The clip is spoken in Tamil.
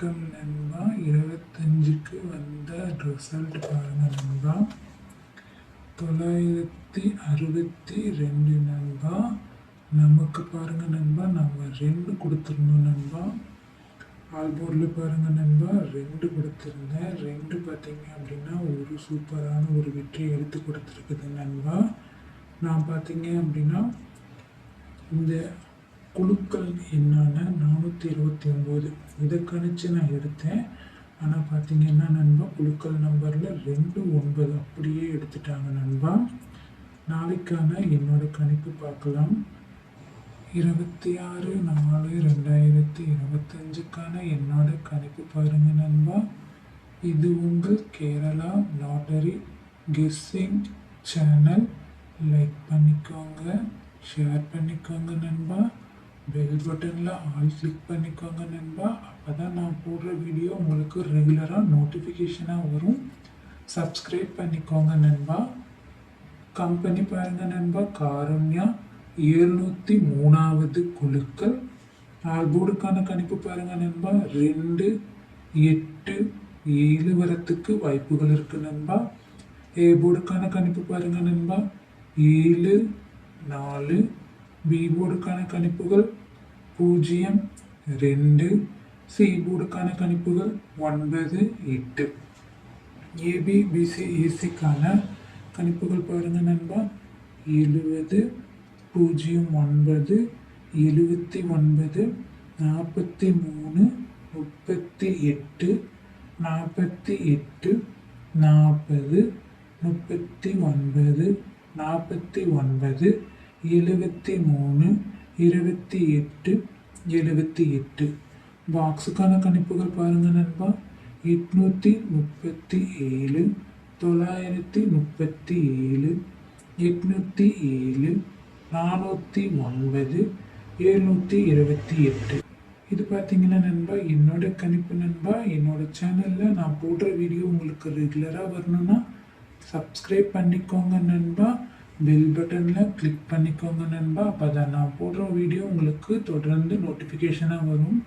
வணக்கம் நண்பா. 25க்கு வந்த ரிசல்ட் பாருங்க நண்பா. 962 நண்பா. நமக்கு பாருங்க நண்பா, நம்ம 2 கொடுத்துருந்தோம் நண்பா. ஆல்போர்டில் பாருங்க நண்பா, 2 கொடுத்துருந்தேன். 2 பார்த்தீங்க அப்படின்னா ஒரு சூப்பரான ஒரு வெற்றியை எடுத்து கொடுத்துருக்குது நண்பா. நான் பார்த்தீங்க அப்படின்னா இந்த குழுக்கள் என்னான 429 இதை கணிச்சு நான் எடுத்தேன். ஆனால் பார்த்தீங்கன்னா நண்பா, குழுக்கள் நம்பரில் 2 9 அப்படியே எடுத்துட்டாங்க நண்பா. நாளைக்கான என்னோட கணிப்பு பார்க்கலாம். 26/4/2025க்கான என்னோட கணிப்பு பாருங்க நண்பா. இது உங்கள் Kerala lottery guessing channel. Like பண்ணிக்கோங்க, ஷேர் பண்ணிக்கோங்க நண்பா. பெல் பட்டனில் ஆல் கிளிக் பண்ணிக்கோங்க நண்பா. அப்போ தான் நான் போடுற வீடியோ உங்களுக்கு ரெகுலராக நோட்டிஃபிகேஷனாக வரும். சப்ஸ்கிரைப் பண்ணிக்கோங்க நண்பா. கம்பெனி பாருங்க நண்பா, காருண்யா 703வது குழுக்கள். ஆல்போர்டுக்கான கணிப்பு பாருங்க நண்பா, 2 8 7 வரத்துக்கு வாய்ப்புகள் இருக்கு நண்பா. ஏ போர்டுக்கான கணிப்பு பாருங்க நண்பா, 7 4. பி போர்டுக்கான கணிப்புகள் 0 2. சி போர்டுக்கான கணிப்புகள் 9 8. ஏபி பிசி ஏசிக்கான கணிப்புகள் பாருங்க நண்பா, 70 09 79 43 38 48 40 39 49 73 28 78. பாக்ஸுக்கான கணிப்புகள் பாருங்க நண்பா, 837 937 807 409 728. இது பார்த்தீங்கன்னா நண்பா என்னோட கணிப்பு நண்பா. என்னோட சேனலில் நான் போடுற வீடியோ உங்களுக்கு ரெகுலராக வரணும்னா சப்ஸ்கிரைப் பண்ணிக்கோங்க நண்பா. பெல் பட்டனில் கிளிக் பண்ணிக்கோங்க நண்பா. அப்போ தான் நான் போடுற வீடியோ உங்களுக்கு தொடர்ந்து நோட்டிஃபிகேஷனாக வரும்.